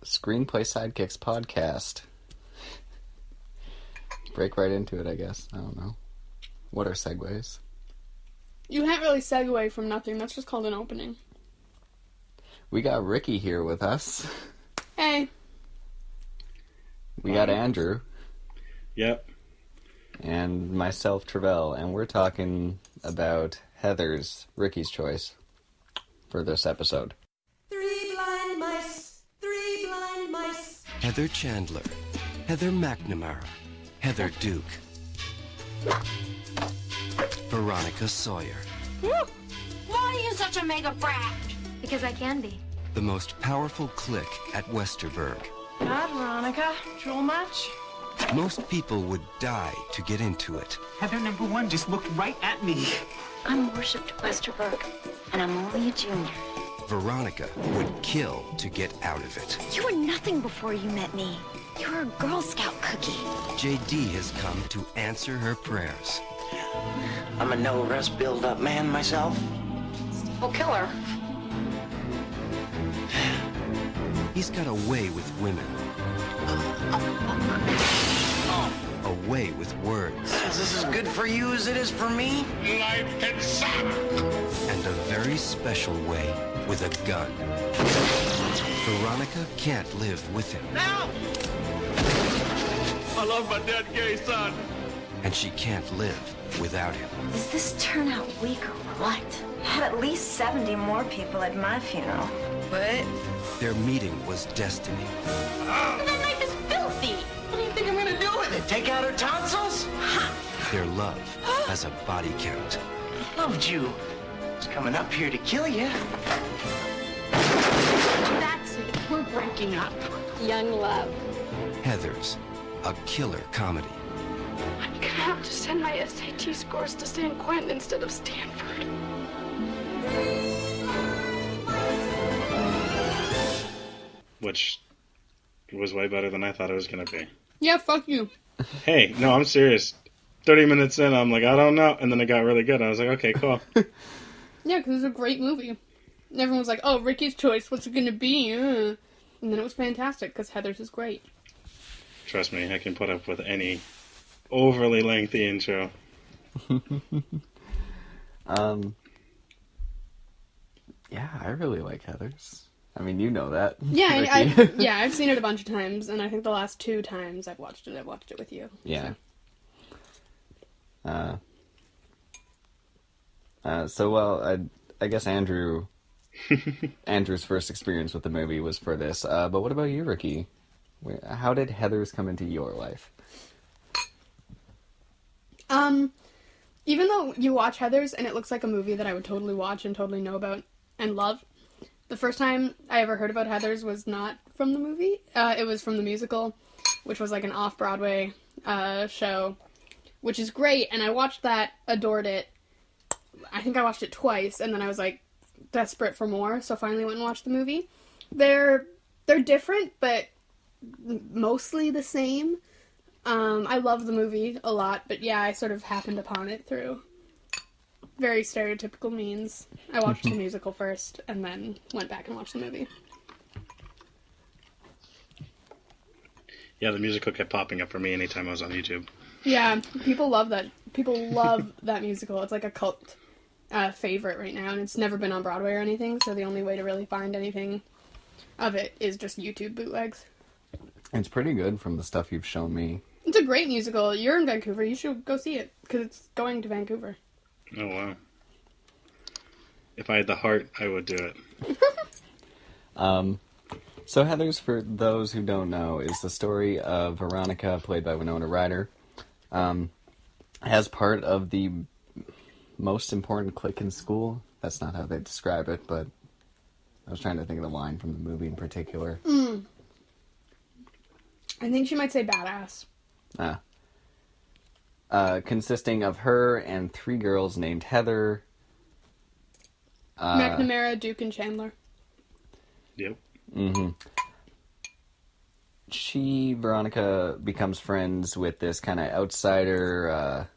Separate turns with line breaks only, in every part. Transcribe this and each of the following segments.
Screenplay Sidekicks podcast. Break right into it, I guess. I don't know. What are segues?
You can't really segue from nothing. That's just called an opening.
We got Ricki here with us.
Hey.
We got Andrew.
Yep.
And myself, Travell. And we're talking about Heather's, Ricki's choice, for this episode.
Three blind mice.
Heather Chandler, Heather McNamara, Heather Duke, Veronica Sawyer.
Why are you such a mega brat?
Because I can be.
The most powerful clique at Westerberg.
God, Veronica. Drool much?
Most people would die to get into it.
Heather number one just looked right at me.
I'm worshipped at Westerberg, and I'm only a junior.
Veronica would kill to get out of it.
You were nothing before you met me. You were a Girl Scout cookie.
JD has come to answer her prayers.
I'm a no-rest build-up man myself.
We'll kill her.
He's got a way with women. A way with words.
Is this as good for you as it is for me?
And a very special way with a gun. Veronica can't live with him.
Now!
I love my dead gay son.
And she can't live without him.
Does this turn out weak or what?
I had at least 70 more people at my funeral. What?
Their meeting was destiny.
That knife is filthy.
What do you think I'm gonna do with it? Take out her tonsils?
Their love has a body count.
I loved you. I was coming up here to kill you.
That's it. We're breaking up. Young love.
Heather's, a killer comedy.
I'm gonna have to send my SAT scores to San Quentin instead of Stanford.
Which was way better than I thought it was going to be.
Yeah, fuck you.
Hey, no, I'm serious. 30 minutes in, I'm like, I don't know. And then it got really good. I was like, okay, cool.
Yeah, because it's a great movie. And everyone was like, oh, Ricki's choice, what's it gonna be? And then it was fantastic, because Heather's is great.
Trust me, I can put up with any overly lengthy intro.
Yeah, I really like Heather's. I mean, you know that.
Yeah,
Ricki.
I've seen it a bunch of times, and I think the last 2 times I've watched it with you.
Yeah. I guess Andrew's first experience with the movie was for this. But what about you, Ricki? How did Heather's come into your life?
Even though you watch Heather's and it looks like a movie that I would totally watch and totally know about and love, the first time I ever heard about Heather's was not from the movie. It was from the musical, which was like an off-Broadway show, which is great. And I watched that, adored it. I think I watched it twice, and then I was like desperate for more, so finally went and watched the movie. They're different, but mostly the same. I love the movie a lot, but yeah, I sort of happened upon it through very stereotypical means. I watched the musical first, and then went back and watched the movie.
Yeah, the musical kept popping up for me anytime I was on YouTube.
Yeah, people love that. People love that musical. It's like a cult favorite right now, and it's never been on Broadway or anything, so the only way to really find anything of it is just YouTube bootlegs.
It's pretty good from the stuff you've shown me.
It's a great musical. You're in Vancouver. You should go see it, because it's going to Vancouver.
Oh, wow. If I had the heart, I would do it.
So Heather's, for those who don't know, is the story of Veronica, played by Winona Ryder, as part of the most important clique in school. That's not how they describe it, but I was trying to think of the line from the movie in particular.
I think she might say badass.
Consisting of her and 3 girls named Heather,
McNamara, Duke, and Chandler.
Yep.
Mm-hmm. Veronica, becomes friends with this kind of outsider,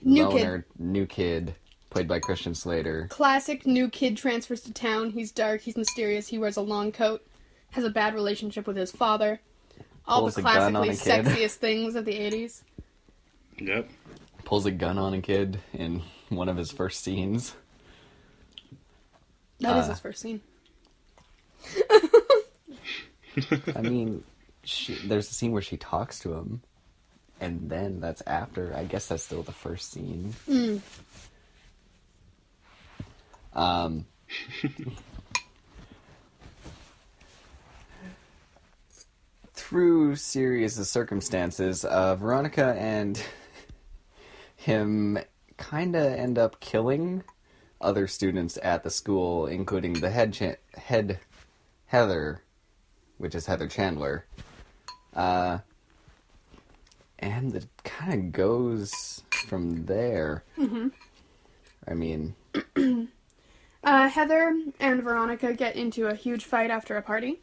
New
loner, new kid played by Christian Slater.
Classic new kid transfers to town. He's dark, he's mysterious, he wears a long coat, has a bad relationship with his father. All
Pulls
the
a gun on
classically
a kid.
sexiest things of the 80s.
Yep.
Pulls a gun on a kid in one of his first scenes.
That is his first scene.
I mean, there's a scene where she talks to him, and then that's after. I guess that's still the first scene. Through series of circumstances, Veronica and him kind of end up killing other students at the school, including the head Heather, which is Heather Chandler. And it kind of goes from there. Mm-hmm. I mean...
Heather and Veronica get into a huge fight after a party.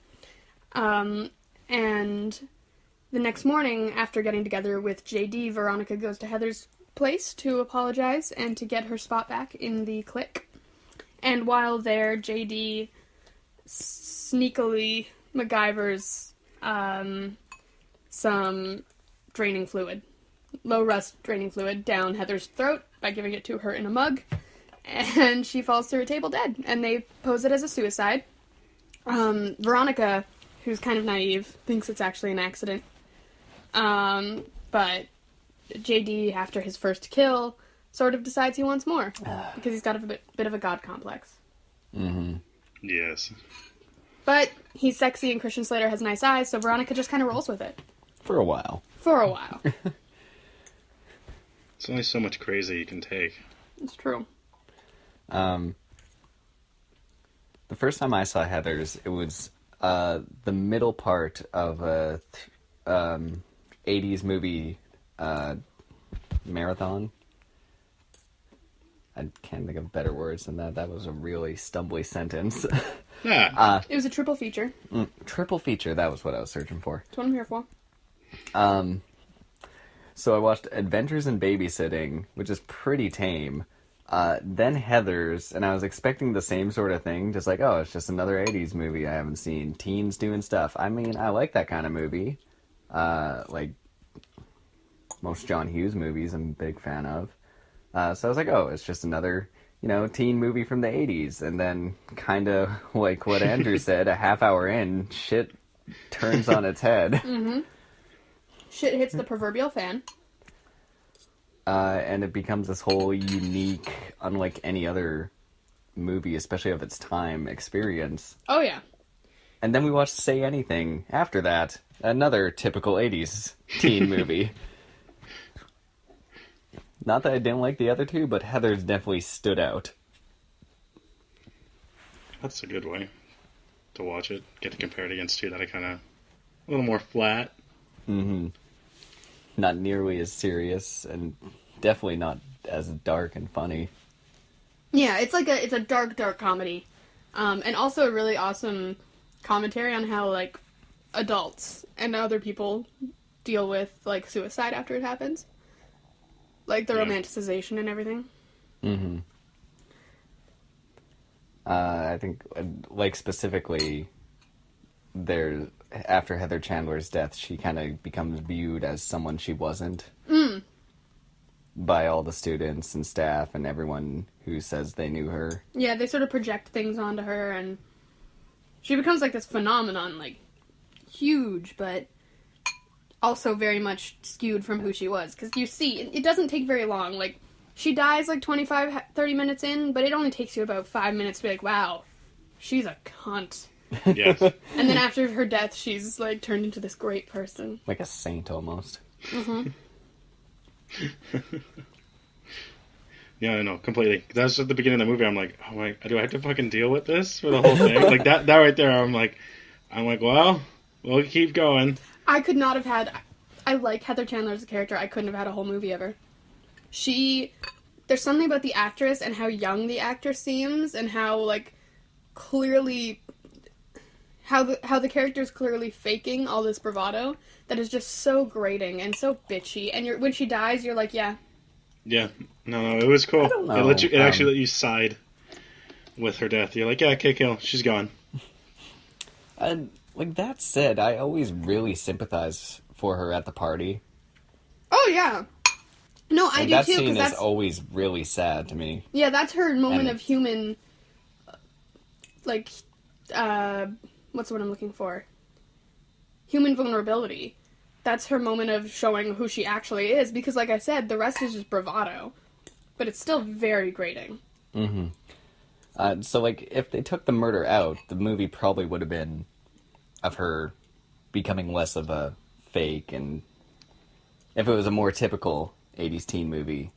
And the next morning, after getting together with JD, Veronica goes to Heather's place to apologize and to get her spot back in the clique. And while there, JD sneakily MacGyvers some draining fluid, low rust draining fluid, down Heather's throat by giving it to her in a mug. And she falls through a table dead. And they pose it as a suicide. Veronica, who's kind of naive, thinks it's actually an accident. But JD, after his first kill, sort of decides he wants more. Because he's got a bit of a god complex.
Mm-hmm.
Yes.
But he's sexy and Christian Slater has nice eyes, so Veronica just kind of rolls with it.
For a while.
For a while.
There's only so much crazy you can take.
It's true.
The first time I saw Heathers, it was the middle part of a 80s movie marathon. I can't think of better words than that. That was a really stumbly sentence.
Yeah.
It was a triple feature.
Triple feature, that was what I was searching for.
That's what I'm here for.
So I watched Adventures in Babysitting, which is pretty tame. Then Heathers, and I was expecting the same sort of thing, just like, oh, it's just another 80s movie I haven't seen. Teens doing stuff. I mean, I like that kind of movie. Like most John Hughes movies I'm a big fan of. So I was like, oh, it's just another, teen movie from the 80s. And then, kind of like what Andrew said, a half hour in, shit turns on its head.
Mm-hmm. Shit hits the proverbial fan.
And it becomes this whole unique, unlike any other movie, especially of its time, experience.
Oh, yeah.
And then we watched Say Anything after that. Another typical 80s teen movie. Not that I didn't like the other two, but Heathers definitely stood out.
That's a good way to watch it. Get to compare it against two that are kind of a little more flat.
Mm-hmm. Not nearly as serious, and definitely not as dark and funny.
Yeah, it's a dark comedy. And also a really awesome commentary on how, like, adults and other people deal with, like, suicide after it happens. Like, the romanticization and everything.
Mm-hmm. I think, like, specifically, after Heather Chandler's death, she kind of becomes viewed as someone she wasn't. By all the students and staff and everyone who says they knew her.
Yeah, they sort of project things onto her, and she becomes, like, this phenomenon, like, huge, but also very much skewed from who she was. Because you see, it doesn't take very long. Like, she dies, like, 25, 30 minutes in, but it only takes you about 5 minutes to be like, wow, she's a cunt.
Yes.
And then after her death, she's, like, turned into this great person.
Like a saint, almost.
Mm-hmm.
Yeah, I know, completely. That's at the beginning of the movie. I'm like, oh my, do I have to fucking deal with this for the whole thing? Like that right there. I'm like, well, we'll keep going.
I could not have had. I like Heather Chandler as a character. I couldn't have had a whole movie of her. There's something about the actress and how young the actor seems, and how, like, clearly, how the character's clearly faking all this bravado that is just so grating and so bitchy. And when she dies, you're like, yeah,
Yeah. No, it was cool.
I don't know.
It actually let you side with her death. You're like, yeah, okay, kill. She's gone.
And like that said, I always really sympathize for her at the party.
Oh yeah. No, I
And
do
that
too.
scene
Because
is
that's
always really sad to me.
yeah, that's her moment
And-
of human. Like, what's the word I'm looking for? Human vulnerability. That's her moment of showing who she actually is. Because, like I said, the rest is just bravado, but it's still very grating.
Mm-hmm. So, like, if they took the murder out, the movie probably would have been of her becoming less of a fake, and if it was a more typical 80s teen movie,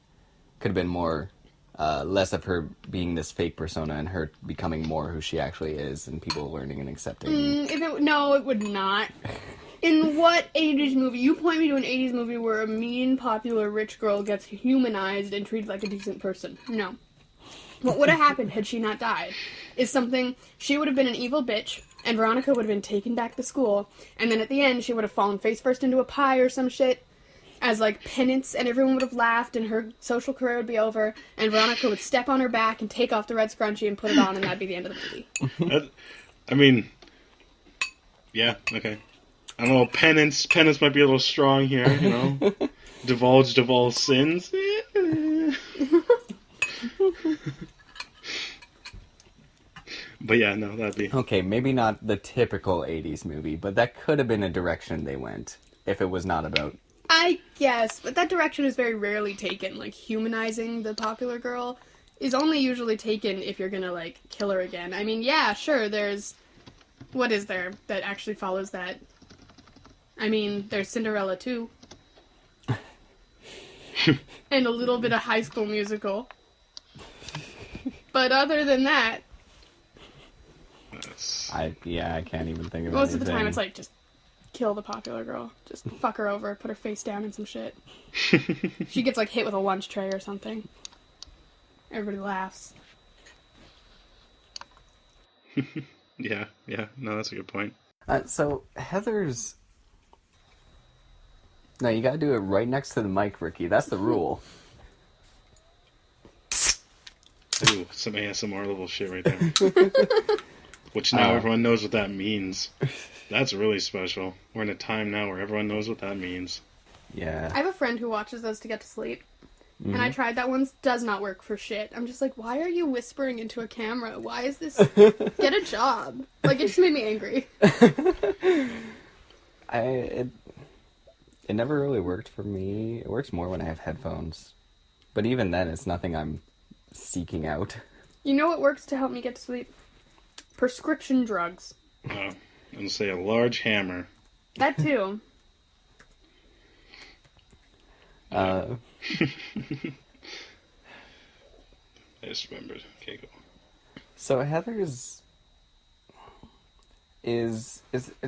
could have been more, less of her being this fake persona and her becoming more who she actually is, and people learning and accepting.
No, it would not. In what 80s movie? You point me to an 80s movie where a mean, popular, rich girl gets humanized and treated like a decent person. No. What would have happened had she not died is something, she would have been an evil bitch, and Veronica would have been taken back to school, and then at the end she would have fallen face first into a pie or some shit as, like, penance, and everyone would have laughed, and her social career would be over, and Veronica would step on her back and take off the red scrunchie and put it on, and that'd be the end of the movie.
I mean, yeah, okay. I don't know, penance might be a little strong here, you know? Divulged of all sins. But yeah, no, that'd be...
Okay, maybe not the typical 80s movie, but that could have been a direction they went, if it was not about...
I guess, but that direction is very rarely taken. Like, humanizing the popular girl is only usually taken if you're gonna, like, kill her again. I mean, yeah, sure, there's... What is there that actually follows that? I mean, there's Cinderella too. And a little bit of High School Musical. But other than that...
I can't even think of
Most
anything.
of the time it's like, just kill the popular girl. Just fuck her over, put her face down in some shit. She gets, like, hit with a lunch tray or something. Everybody laughs.
Yeah, no, that's a good point.
So, Heather's... No, you gotta do it right next to the mic, Ricki. That's the rule.
Ooh, some ASMR level shit right there. Which now everyone knows what that means. That's really special. We're in a time now where everyone knows what that means.
Yeah.
I have a friend who watches those to get to sleep. And I tried that once. Does not work for shit. I'm just like, why are you whispering into a camera? Why is this... Get a job. Like, it just made me angry.
It never really worked for me. It works more when I have headphones. But even then, it's nothing I'm seeking out.
You know what works to help me get to sleep? Prescription drugs.
I'm going to say a large hammer.
That too.
I just remembered. Okay, go.
So Heather's it's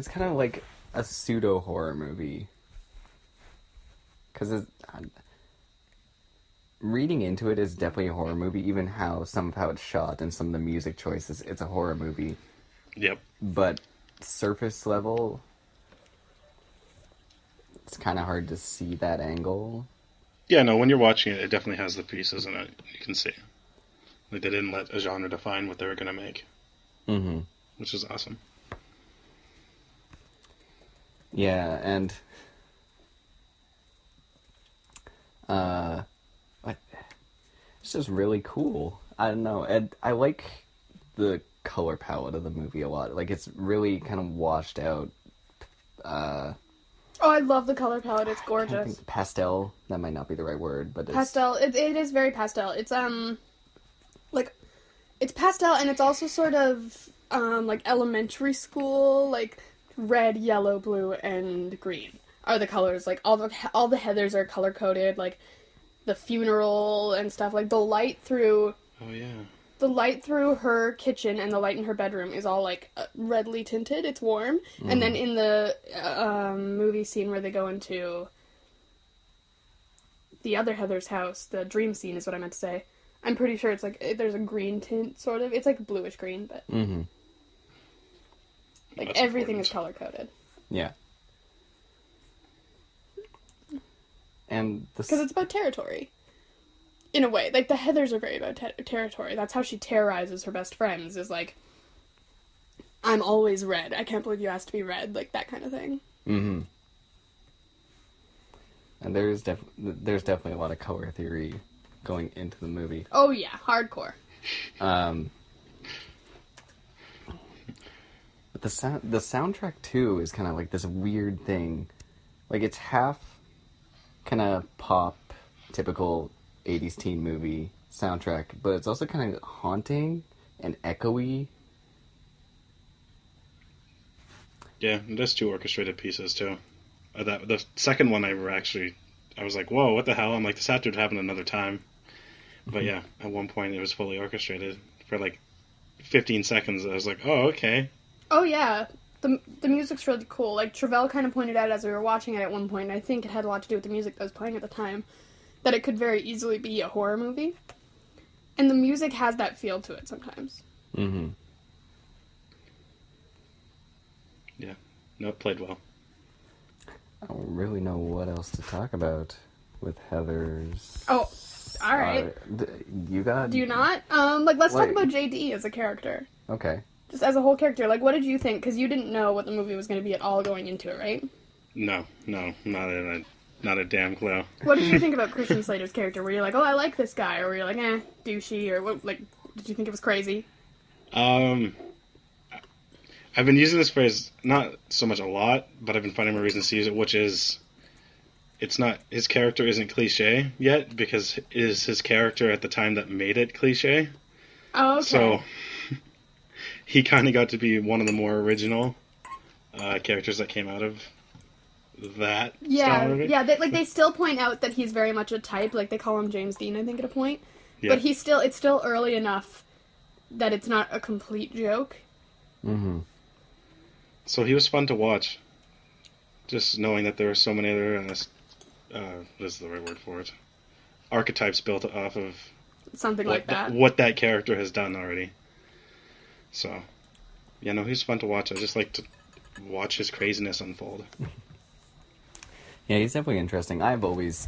kind of like a pseudo horror movie, because reading into it is definitely a horror movie. Even how it's shot and some of the music choices, it's a horror movie.
Yep.
But surface level, it's kind of hard to see that angle.
Yeah, no, when you're watching it, it definitely has the pieces in it. You can see. Like, they didn't let a genre define what they were going to make.
Mm-hmm.
Which is awesome.
Yeah, and... it's just really cool. I don't know. And I like the color palette of the movie a lot. Like, it's really kind of washed out.
Oh, I love the color palette. It's gorgeous.
Pastel. That might not be the right word, but it's...
Pastel. It is very pastel. It's, like, it's pastel, and it's also sort of, like, elementary school, like, red, yellow, blue, and green are the colors. Like, all the Heathers are color-coded, like, the funeral and stuff. Like, the light through...
Oh, yeah.
The light through her kitchen and the light in her bedroom is all, like, redly tinted. It's warm. Mm. And then in the movie scene where they go into the other Heather's house, the dream scene is what I meant to say, I'm pretty sure it's, like, there's a green tint, sort of. It's, like, bluish green, but...
Mm-hmm.
Like,
that's
everything
important.
is color-coded.
Yeah. And
because it's about territory. in a way. Like, the Heathers are very about territory. That's how she terrorizes her best friends, is like, I'm always red. I can't believe you asked to be red. Like, that kind of thing.
Mm-hmm. And there's definitely a lot of color theory going into the movie.
Oh, yeah. Hardcore.
But the soundtrack, too, is kind of like this weird thing. Like, it's half kind of pop, typical 80s teen movie soundtrack, but it's also kind of haunting and echoey.
Yeah, there's 2 orchestrated pieces, too. The second one I was like, whoa, what the hell? I'm like, this had to happen another time. But yeah, at one point it was fully orchestrated for like 15 seconds. I was like, oh, okay.
Oh, yeah. The music's really cool. Like, Travell kind of pointed out as we were watching it at one point, and I think it had a lot to do with the music that was playing at the time, that it could very easily be a horror movie. And the music has that feel to it sometimes.
Mm-hmm.
Yeah. No, it played well.
I don't really know what else to talk about with Heathers.
Oh, alright.
You got...
Do you not? Let's talk about JD as a character.
Okay.
Just as a whole character. Like, what did you think? Because you didn't know what the movie was going to be at all going into it, right?
No, not a damn clue.
What did you think about Christian Slater's character? Were you like, oh, I like this guy? Or were you like, douchey? Or what? Like, did you think it was crazy?
I've been using this phrase, not so much a lot, but I've been finding more reasons to use it, which is, his character isn't cliche yet, because it is his character at the time that made it cliche.
Oh, okay.
So, he kind of got to be one of the more original characters that came out of that style movie.
Yeah, they still point out that he's very much a type, like they call him James Dean, I think, at a point.
Yeah.
But it's still early enough that it's not a complete joke.
Mm-hmm.
So he was fun to watch. Just knowing that there were so many other, what is the right word for it? Archetypes built off of
something like that.
What that character has done already. So, yeah, no, he's fun to watch. I just like to watch his craziness unfold.
Yeah, he's definitely interesting. I've always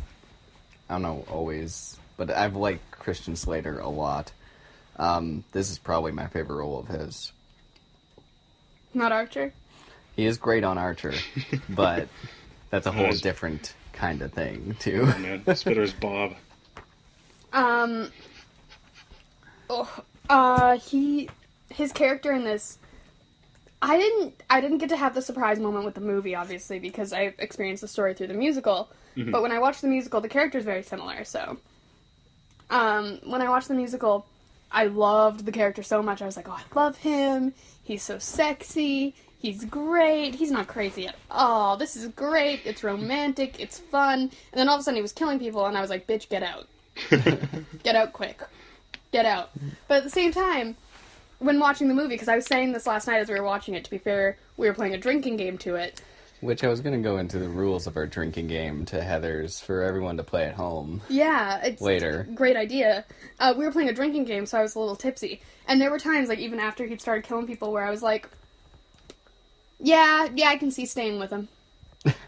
but I've liked Christian Slater a lot. This is probably my favorite role of his.
Not Archer?
He
is great on Archer, but that's a whole different kind of thing, too.
Oh, man. Spitter's Bob.
His character in this, I didn't get to have the surprise moment with the movie, obviously, because I experienced the story through the musical. Mm-hmm. But when I watched the musical, the character's very similar, so. When I watched the musical, I loved the character so much. I was like, oh, I love him. He's so sexy. He's great. He's not crazy at all. This is great. It's romantic. It's fun. And then all of a sudden he was killing people, and I was like, bitch, get out. Get out quick. Get out. But at the same time, when watching the movie, because I was saying this last night as we were watching it, to be fair, we were playing a drinking game to it.
Which I was going to go into the rules of our drinking game to Heathers for everyone to play at home.
Yeah, it's
later.
Great idea. We were playing a drinking game, so I was a little tipsy. And there were times, like, even after he'd started killing people, where I was like, yeah, I can see staying with him.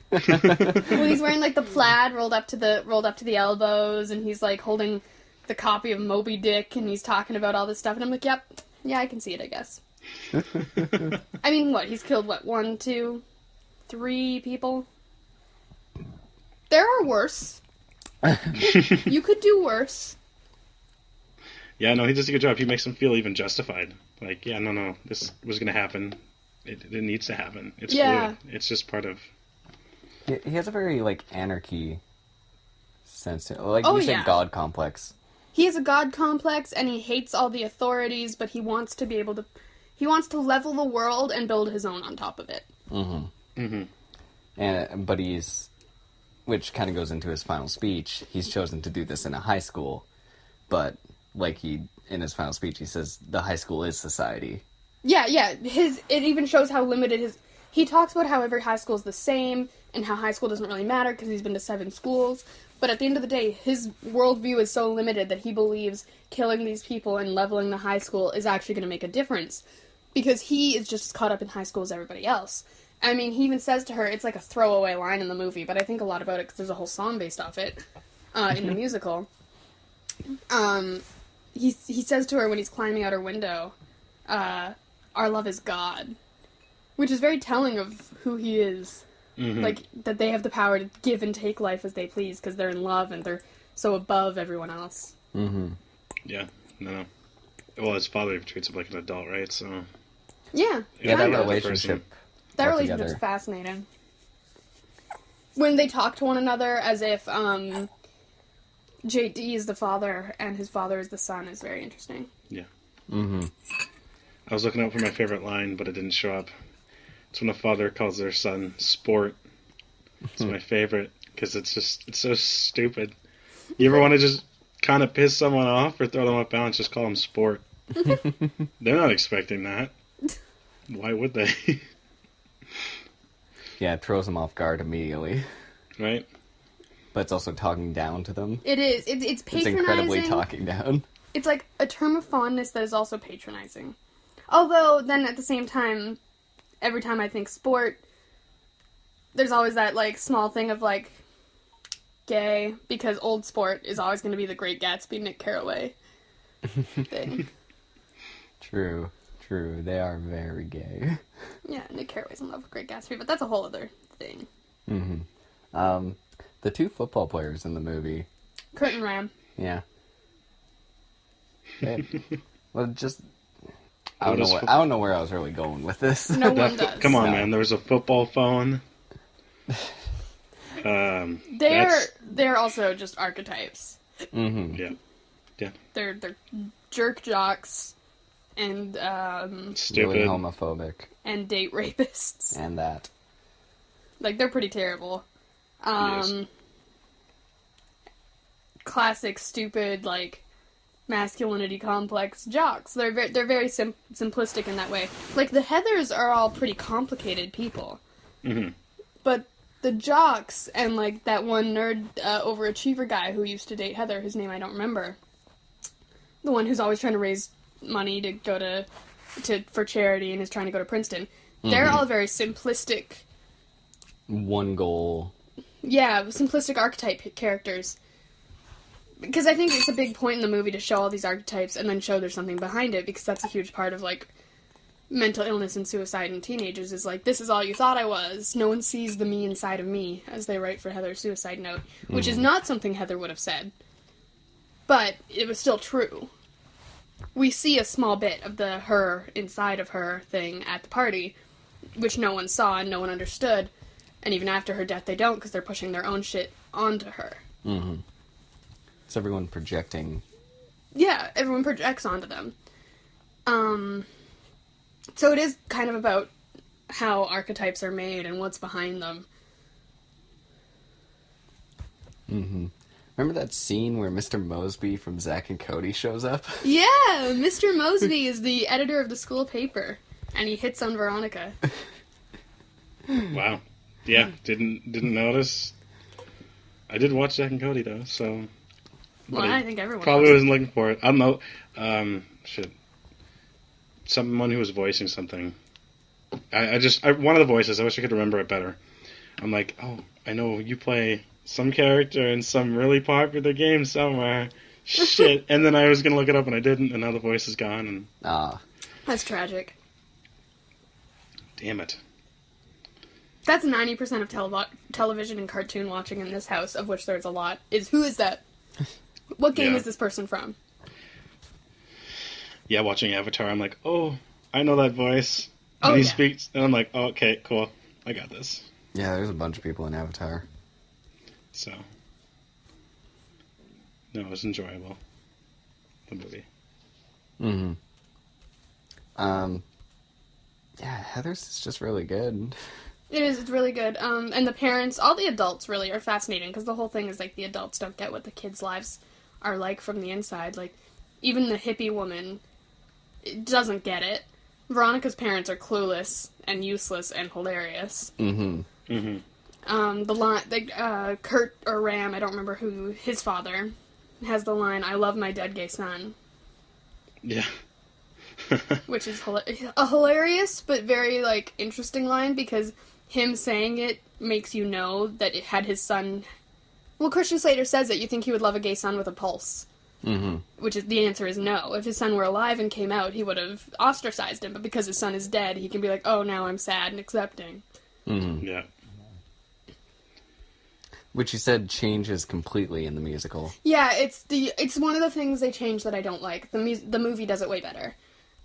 When he's wearing, like, the plaid rolled up to the elbows, and he's, like, holding the copy of Moby Dick, and he's talking about all this stuff, and I'm like, yep, yeah, I can see it, I guess. I mean, he's killed, 1, 2... 3 people. There are worse. You could do worse.
Yeah, no, he does a good job. He makes them feel even justified. Like, yeah, no, this was going to happen. It needs to happen. It's fluid. It's just part of...
He has a very, like, anarchy sense to it. Like, you said, God complex.
He has a God complex, and he hates all the authorities, but he wants to be able to... He wants to level the world and build his own on top of it.
Mm-hmm.
Mm-hmm.
But which kind of goes into his final speech, he's chosen to do this in a high school, but in his final speech, he says the high school is society. Yeah.
It even shows how limited he talks about how every high school is the same, and how high school doesn't really matter because he's been to 7 schools, but at the end of the day, his worldview is so limited that he believes killing these people and leveling the high school is actually going to make a difference, because he is just as caught up in high school as everybody else. I mean, he even says to her, it's like a throwaway line in the movie, but I think a lot about it because there's a whole song based off it in the musical. he says to her when he's climbing out her window, our love is God. Which is very telling of who he is.
Mm-hmm.
Like, that they have the power to give and take life as they please because they're in love and they're so above everyone else.
Mm-hmm.
Yeah, no. Well, his father treats him like an adult, right? So.
Yeah.
Yeah, that
kind of.
relationship.
That
altogether.
relationship's fascinating. When they talk to one another as if JD is the father and his father is the son is very interesting.
Yeah.
Mm-hmm.
I was looking out for my favorite line, but it didn't show up. It's when a father calls their son sport. It's my favorite, because it's so stupid. You ever want to just kind of piss someone off or throw them off balance, just call them sport. They're not expecting that. Why would they?
Yeah, it throws them off guard immediately.
Right?
But it's also talking down to them.
It is. It's patronizing.
It's incredibly talking down.
It's like a term of fondness that is also patronizing. Although, then at the same time, every time I think sport, there's always that, like, small thing of, like, gay, because old sport is always going to be the Great Gatsby, Nick Carraway thing.
True. They are very gay.
Yeah, Nick Carraway's in love with Great Gatsby, but that's a whole other thing.
Mm-hmm. The two football players in the movie.
Kurt and Ram.
Yeah. Well, just... I don't know where I was really going with this.
No one does.
Come on, man. There was a football phone.
They're also just archetypes.
Mm-hmm.
Yeah.
They're jerk jocks and
Stupid.
Really homophobic.
and date rapists.
And that.
Like, they're pretty terrible.
Yes.
Classic stupid, like, masculinity complex jocks. They're very simplistic in that way. Like, the Heathers are all pretty complicated people.
Mm-hmm.
But the jocks and, like, that one nerd overachiever guy who used to date Heather, whose name I don't remember, the one who's always trying to raise money to go for charity and is trying to go to Princeton, they're all very simplistic.
One goal.
Yeah, simplistic archetype characters. Because I think it's a big point in the movie to show all these archetypes and then show there's something behind it, because that's a huge part of, like, mental illness and suicide in teenagers is, like, this is all you thought I was. No one sees the me inside of me, as they write for Heather's suicide note, which is not something Heather would have said. But it was still true. We see a small bit of the her inside of her thing at the party, which no one saw and no one understood. And even after her death, they don't, because they're pushing their own shit onto her.
Mm-hmm. It's everyone projecting.
Yeah, everyone projects onto them. So it is kind of about how archetypes are made and what's behind them.
Mm-hmm. Remember that scene where Mr. Mosby from Zack and Cody shows up?
Yeah, Mr. Mosby is the editor of the school paper, and he hits on Veronica.
Wow. Yeah, didn't notice. I did watch Zack and Cody, though, so...
Well, I think everyone
probably
does.
wasn't looking for it. I don't know. Someone who was voicing something. One of the voices, I wish I could remember it better. I'm like, oh, I know you play some character in some really popular game somewhere. Shit. And then I was going to look it up and I didn't, and now the voice is gone. And
That's tragic.
Damn it.
That's 90% of television and cartoon watching in this house, of which there's a lot, is who is that? What game is this person from?
Yeah, watching Avatar, I'm like, oh, I know that voice.
Oh,
And he
yeah.
speaks, and I'm like, oh, okay, cool. I got this.
Yeah, there's a bunch of people in Avatar.
So, no, it was enjoyable. The movie.
Mm-hmm. Yeah, Heather's is just really good.
It is, it's really good. And the parents, all the adults really are fascinating, because the whole thing is, like, the adults don't get what the kids' lives are like from the inside. Like, even the hippie woman doesn't get it. Veronica's parents are clueless and useless and hilarious.
Mm-hmm.
Mm-hmm.
The line, Kurt or Ram, I don't remember who, his father, has the line, "I love my dead gay son."
Yeah.
Which is a hilarious but very, like, interesting line, because him saying it makes you know that it had his son... Well, Christian Slater says it, you think he would love a gay son with a pulse. Which is, the answer is no. If his son were alive and came out, he would have ostracized him, but because his son is dead, he can be like, oh, now I'm sad and accepting.
Yeah.
Which you said changes completely in the musical.
Yeah, it's one of the things they changed that I don't like. The movie does it way better.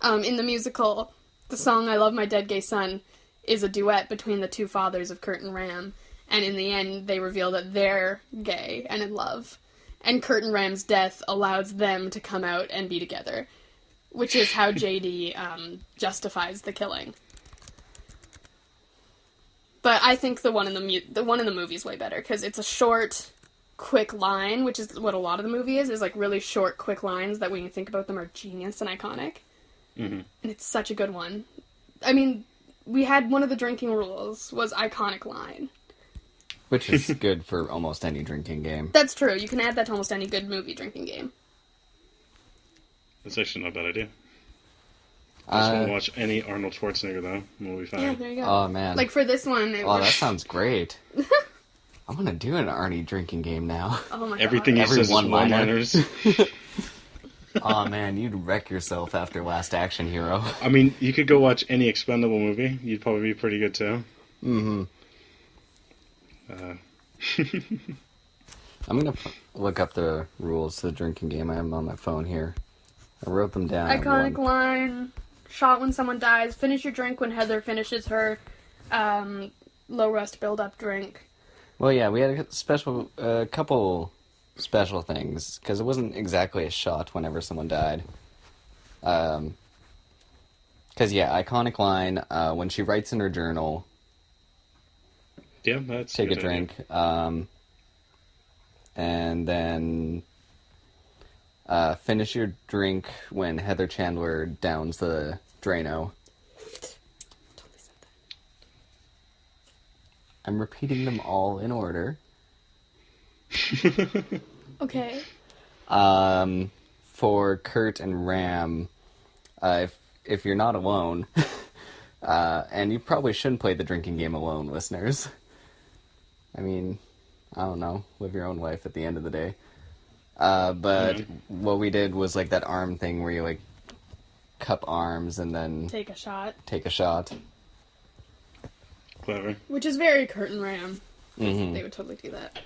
In the musical, the song I Love My Dead Gay Son is a duet between the two fathers of Kurt and Ram, and in the end, they reveal that they're gay and in love. And Kurt and Ram's death allows them to come out and be together, which is how JD justifies the killing. But I think the one in the movie is way better because it's a short, quick line, which is what a lot of the movie is like really short, quick lines that when you think about them are genius and iconic. And it's such a good one. I mean, we had one of the drinking rules was iconic line.
Which is good for almost any drinking game.
That's true. You can add that to almost any good movie drinking game.
That's actually not a bad idea. I just want to watch any Arnold Schwarzenegger, though. We'll be fine.
Yeah, there you go.
Oh, man.
Like, for this one...
that sounds great. I want to do an Arnie drinking game now.
Oh, my God.
Everything he says is one-liners.
Oh, man, you'd wreck yourself after Last Action Hero.
I mean, you could go watch any Expendable movie. You'd probably be pretty good, too.
I'm going to look up the rules to the drinking game. I have them on my phone here. I wrote them down.
Iconic line, shot when someone dies, finish your drink when Heather finishes her low rust build-up drink.
Well, yeah, we had a couple special things, because it wasn't exactly a shot whenever someone died. Because, iconic line, when she writes in her journal...
Yeah, that's
take a drink. And then finish your drink when Heather Chandler downs the Drano.
Totally said that.
I'm repeating them all in order.
Okay.
For Kurt and Ram, if you're not alone, and you probably shouldn't play the drinking game alone, listeners. I mean, I don't know, live your own life at the end of the day. But what we did was like that arm thing where you like cup arms and then
Take a shot.
Clever.
Which is very Kurt and Ram.
Mm-hmm.
They would totally do that.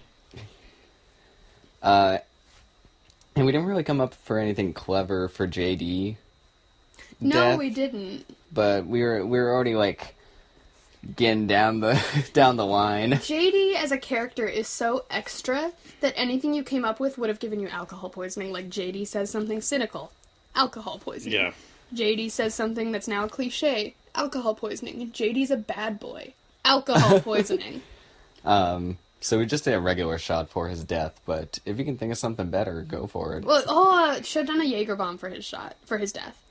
And we didn't really come up for anything clever for JD.
No,
death,
we didn't.
But we were already like getting down the line.
JD as a character is so extra that anything you came up with would have given you alcohol poisoning. Like JD says something cynical, alcohol poisoning.
Yeah.
JD says something that's now a cliche, alcohol poisoning. JD's a bad boy, alcohol poisoning.
So we just did a regular shot for his death, but if you can think of something better, go for it.
Well, should have done a Jaeger bomb for his death.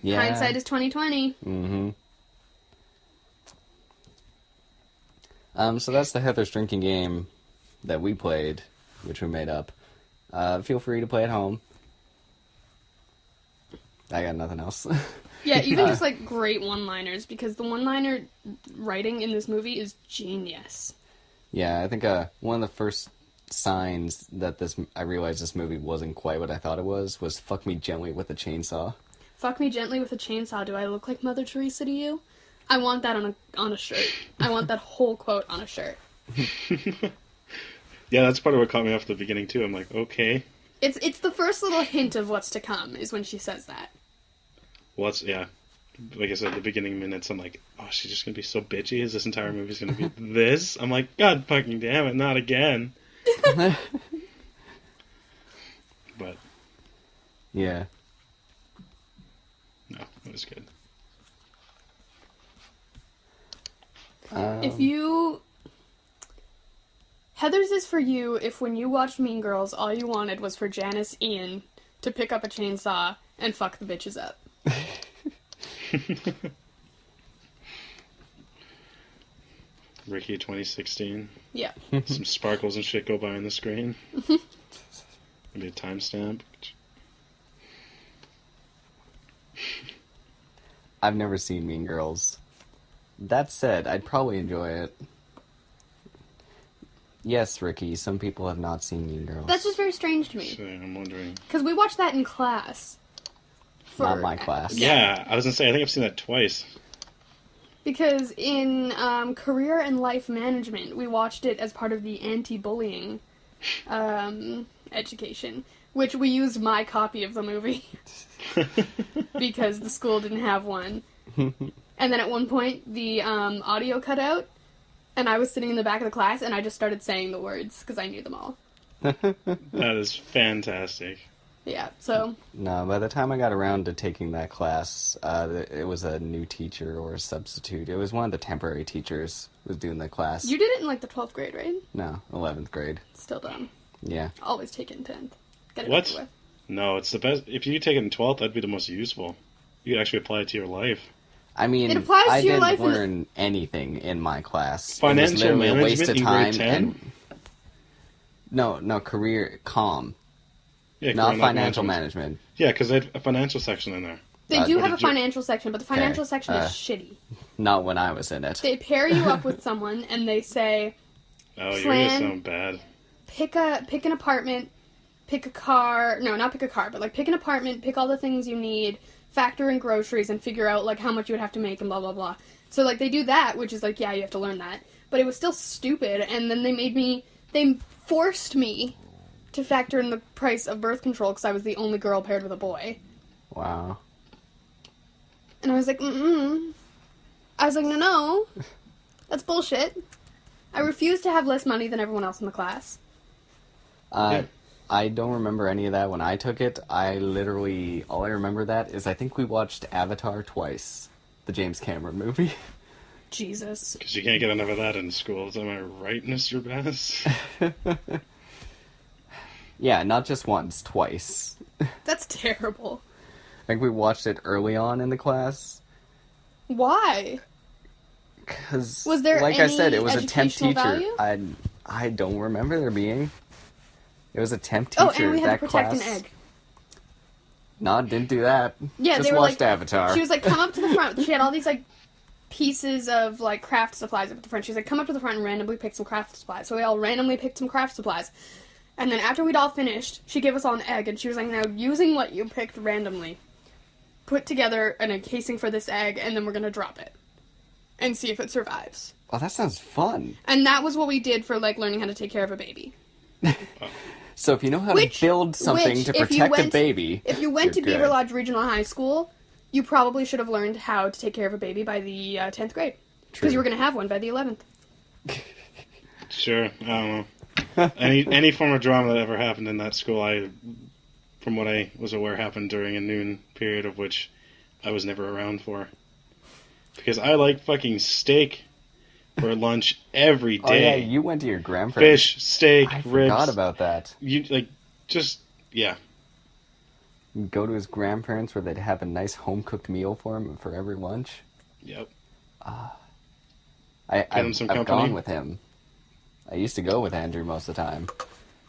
Yeah.
Hindsight is 20/20.
So that's the Heather's drinking game that we played, which we made up. Feel free to play at home. I got nothing else.
Yeah, even just like great one-liners, because the one-liner writing in this movie is genius.
Yeah, I think one of the first signs that I realized this movie wasn't quite what I thought it was "fuck me gently with a chainsaw."
Fuck me gently with a chainsaw. Do I look like Mother Teresa to you? I want that on a shirt. I want that whole quote on a shirt.
Yeah, that's part of what caught me off at the beginning too. I'm like, okay.
It's the first little hint of what's to come is when she says that.
Well, yeah. Like I said, the beginning minutes, I'm like, oh, she's just gonna be so bitchy. Is this entire movie's gonna be this? I'm like, God fucking damn it, not again. But
yeah.
No, it was good.
Heather's is for you if when you watched Mean Girls, all you wanted was for Janice Ian to pick up a chainsaw and fuck the bitches up.
Ricki 2016.
Yeah.
Some sparkles and shit go by on the screen. Maybe a timestamp.
I've never seen Mean Girls. That said, I'd probably enjoy it. Yes, Ricki, some people have not seen Mean Girls.
That's just very strange to me.
So I'm wondering.
Because we watched that in class.
Not my class.
Yeah, I was going to say, I think I've seen that twice.
Because in career and life management, we watched it as part of the anti-bullying education, which we used my copy of the movie because the school didn't have one. And then at one point, the audio cut out, and I was sitting in the back of the class, and I just started saying the words because I knew them all.
That is fantastic.
Yeah, so...
No, by the time I got around to taking that class, it was a new teacher or a substitute. It was one of the temporary teachers who was doing the class.
You did it in, like, the 12th grade, right?
No, 11th grade.
Still dumb.
Yeah.
Always take it in 10th. Get it
What?
over with.
No, it's the best. If you take it in 12th, that'd be the most useful. You could actually apply it to your life.
I mean,
It applies to
I
your
didn't
life
learn anything in my class.
Financial
it was literally a waste of
management in
time
grade 10?
and no, career comm,
Yeah,
not
career
financial management.
Yeah, because they had a financial section in there.
They do
what
have a
did you-
financial section, but the financial
Okay,
section is shitty.
Not when I was in it.
They pair you up with someone, and they say,
Oh, you're
Plan-
gonna sound bad.
pick an apartment, pick a car. No, not pick a car, but like pick an apartment, pick all the things you need, factor in groceries, and figure out like how much you would have to make and blah blah blah. So like they do that, which is like yeah, you have to learn that, but it was still stupid. And then they forced me to factor in the price of birth control because I was the only girl paired with a boy.
Wow.
And I was like, I was like, no, that's bullshit. I refuse to have less money than everyone else in the class.
I don't remember any of that when I took it. all I remember that is I think we watched Avatar twice, the James Cameron movie.
Jesus.
Because you can't get enough of that in schools. Am I right, Mr. Bass?
Yeah, not just once, twice.
That's terrible.
I think we watched it early on in the class.
Why?
Because,
Was there
like I said,
any
it was a temp
educational
teacher.
value?
I don't remember there being. It was a temp
Oh,
teacher.
and we had
that
to protect
class.
an egg.
No, didn't do that.
Yeah,
just
they were
watched
like,
Avatar.
She was like, come up to the front. She had all these like pieces of like craft supplies up at the front. She was like, come up to the front and randomly pick some craft supplies. So we all randomly picked some craft supplies. And then after we'd all finished, she gave us all an egg, and she was like, now using what you picked randomly, put together an casing for this egg, and then we're gonna drop it. And see if it survives.
Oh, that sounds fun.
And that was what we did for like learning how to take care of a baby.
So if you know how to build something to protect a baby...
If you went to
you're
Beaver
good.
Lodge Regional High School, you probably should have learned how to take care of a baby by the 10th grade. Because you were going to have one by the 11th.
Sure, I don't know. Any form of drama that ever happened in that school, from what I was aware, happened during a noon period of which I was never around for. Because I like fucking steak for lunch every day.
Oh yeah, you went to your grandparents.
Fish, steak,
I
ribs.
forgot about that.
You yeah.
You'd go to his grandparents where they'd have a nice home-cooked meal for him for every lunch.
Yep.
I've
some
gone
company.
with him. I used to go with Andrew most of the time.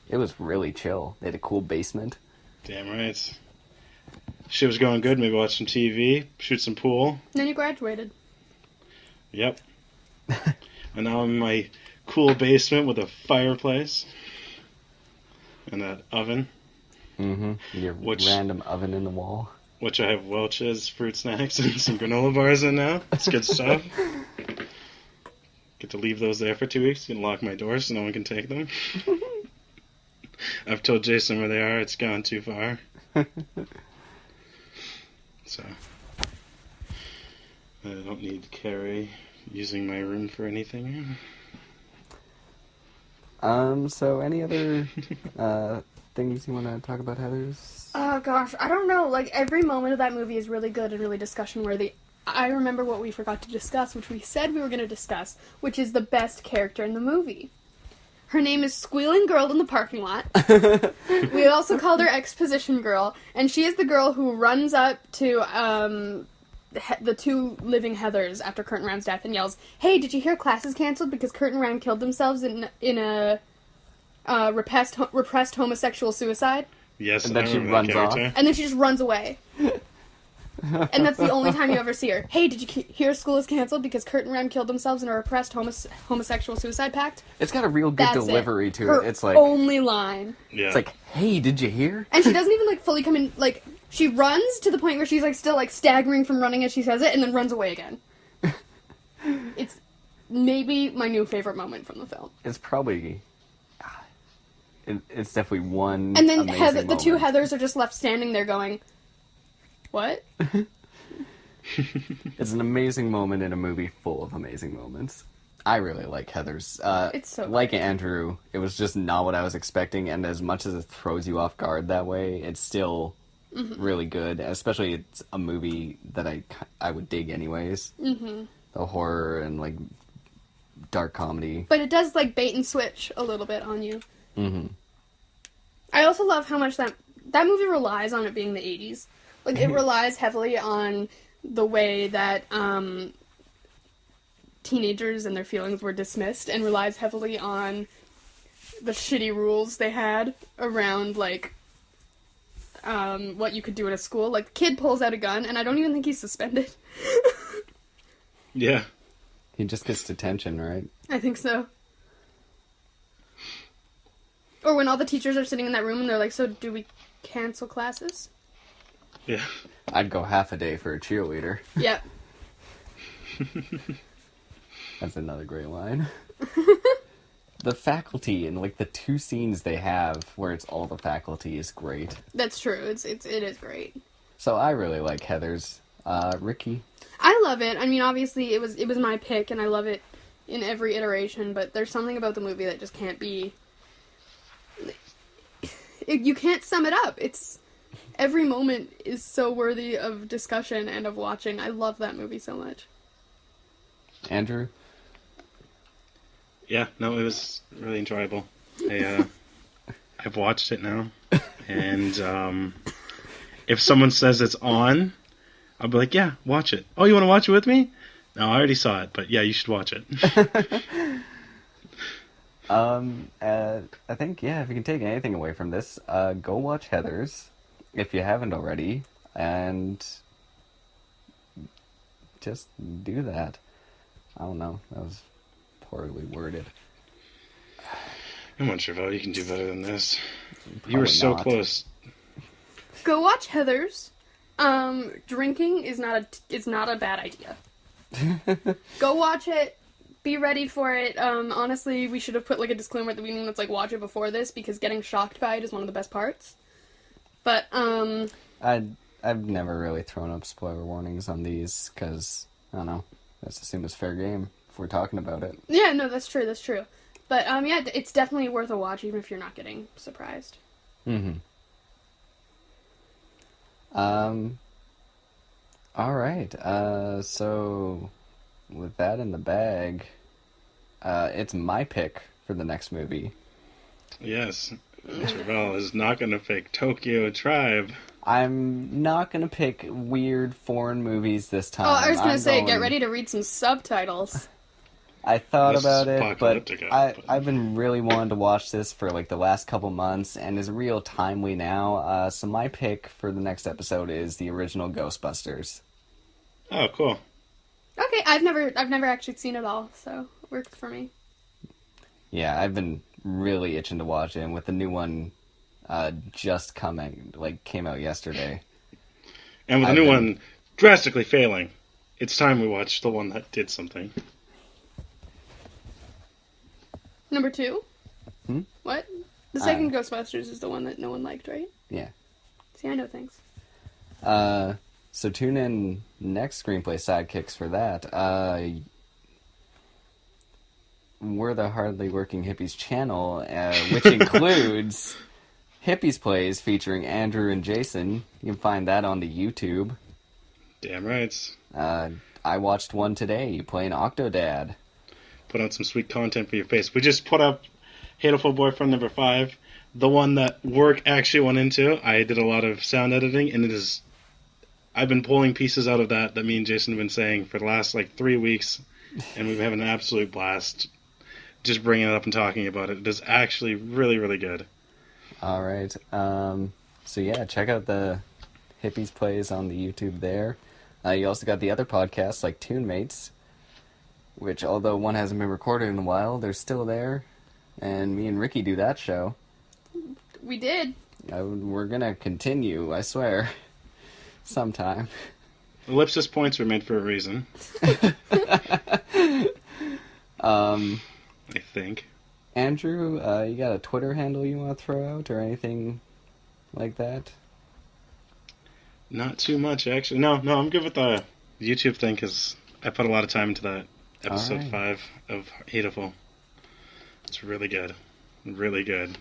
It was really chill. They had a cool basement.
Damn right. Shit was going good. Maybe watch some TV, shoot some pool.
Then you graduated.
Yep. And now I'm in my cool basement with a fireplace and an oven.
Mm-hmm. Your random oven in the wall.
Which I have Welch's fruit snacks and some granola bars in now. It's good stuff. Get to leave those there for 2 weeks. Can lock my doors so no one can take them. I've told Jason where they are. It's gone too far. So I don't need Carrie using my room for anything.
So any other things you want to talk about, Heathers?
Oh gosh, I don't know. Like every moment of that movie is really good and really discussion worthy. I remember what we forgot to discuss, which we said we were going to discuss, which is the best character in the movie. Her name is Squealing Girl in the Parking Lot. We also called her Exposition Girl, and she is the girl who runs up to the two living Heathers after Kurt and Ram's death and yells, "Hey, did you hear class is canceled because Kurt and Ram killed themselves in a repressed homosexual suicide?"
Yes,
And then
I
she
remember that
runs off.
character.
And then she just runs away. And that's the only time you ever see her. Hey, did you hear school is canceled because Kurt and Rem killed themselves in a repressed homosexual suicide pact?
It's got a real good
That's
delivery
it.
to
Her
it. It's like
only line.
Yeah.
It's like, hey, did you hear?
And she doesn't even, like, fully come in, like, she runs to the point where she's, like, still, like, staggering from running as she says it, and then runs away again. It's maybe my new favorite moment from the film.
It's probably... It's definitely one
And then
amazing
the two
moment.
Heathers are just left standing there going, what?
It's an amazing moment in a movie full of amazing moments. I really like Heathers.
It's so
like
great.
Andrew, it was just not what I was expecting, and as much as it throws you off guard that way, it's still really good. Especially it's a movie that I would dig anyways. Mm-hmm. The horror and like dark comedy.
But it does, like, bait and switch a little bit on you.
Mm-hmm.
I also love how much that movie relies on it being the 80s. Like, it relies heavily on the way that teenagers and their feelings were dismissed, and relies heavily on the shitty rules they had around, like, what you could do at a school. Like, the kid pulls out a gun, and I don't even think he's suspended.
Yeah.
He just gets detention, right?
I think so. Or when all the teachers are sitting in that room and they're like, so do we cancel classes?
Yeah.
I'd go half a day for a cheerleader.
Yep.
That's another great line. The faculty and like the two scenes they have where it's all the faculty is great.
That's true. It is great.
So I really like Heathers. Ricki?
I love it. I mean, obviously, it was my pick, and I love it in every iteration, but there's something about the movie that just can't be... You can't sum it up. Every moment is so worthy of discussion and of watching. I love that movie so much.
Andrew?
Yeah, no, it was really enjoyable. I've watched it now, and if someone says it's on, I'll be like, yeah, watch it. Oh, you want to watch it with me? No, I already saw it, but yeah, you should watch it.
I think, yeah, if you can take anything away from this, go watch Heathers, if you haven't already, and just do that. I don't know, that was poorly worded.
Come on, Travell, you can do better than this.
Probably
You were so
not.
close.
Go watch Heathers. Drinking is not a bad idea. Go watch it. Be ready for it. Honestly, we should have put like a disclaimer at the beginning that's like, watch it before this, because getting shocked by it is one of the best parts. But,
I've never really thrown up spoiler warnings on these, because, I don't know, let's assume it's fair game if we're talking about it.
yeah, no, that's true. But, yeah, it's definitely worth a watch, even if you're not getting surprised.
Mm-hmm. Alright, so with that in the bag, it's my pick for the next movie.
Yes, Travell is not going to pick Tokyo Tribe.
I'm not gonna pick weird foreign movies this time.
Oh, I was gonna say, get
going-
ready to read some subtitles.
I thought
This
about
is
it, but
apocalyptic, but-
I've been really wanting to watch this for like the last couple months, and is real timely now. So my pick for the next episode is the original Ghostbusters.
Oh, cool.
Okay, I've never actually seen it all, so it worked for me.
Yeah, I've been really itching to watch it, and with the new one just came out yesterday.
And with the
I've
new
been-
one drastically failing, it's time we watch the one that did something.
Number 2? What? The second
Uh,
Ghostbusters is the one that no one liked, right?
Yeah.
See, I know things.
So tune in next Screenplay Sidekicks for that. We're the Hardly Working Hippies channel, which includes Hippies Plays featuring Andrew and Jason. You can find that on the YouTube.
Damn right.
I watched one today playing Octodad.
Put out some sweet content for your face. We just put up Hateful Boyfriend number 5, the one that work actually went into. I did a lot of sound editing, and I've been pulling pieces out of that me and Jason have been saying for the last 3 weeks, and we've having an absolute blast just bringing it up and talking about it. It is actually really, really good.
All right. So yeah, check out the Hippies plays on the YouTube there. You also got the other podcasts like Tune Mates, which although one hasn't been recorded in a while, they're still there. And me and Ricki do that show.
We did.
We're gonna continue, I swear. Sometime.
Ellipsis points were made for a reason. I think.
Andrew, you got a Twitter handle you want to throw out or anything like that?
Not too much, actually. No, I'm good with the YouTube thing because I put a lot of time into that episode 5 of Hateful. It's really good. Really good.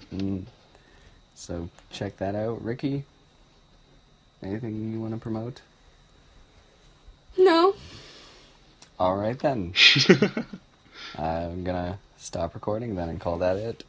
So check that out. Ricki, anything you want to promote?
No.
All right then. I'm gonna stop recording then and call that it.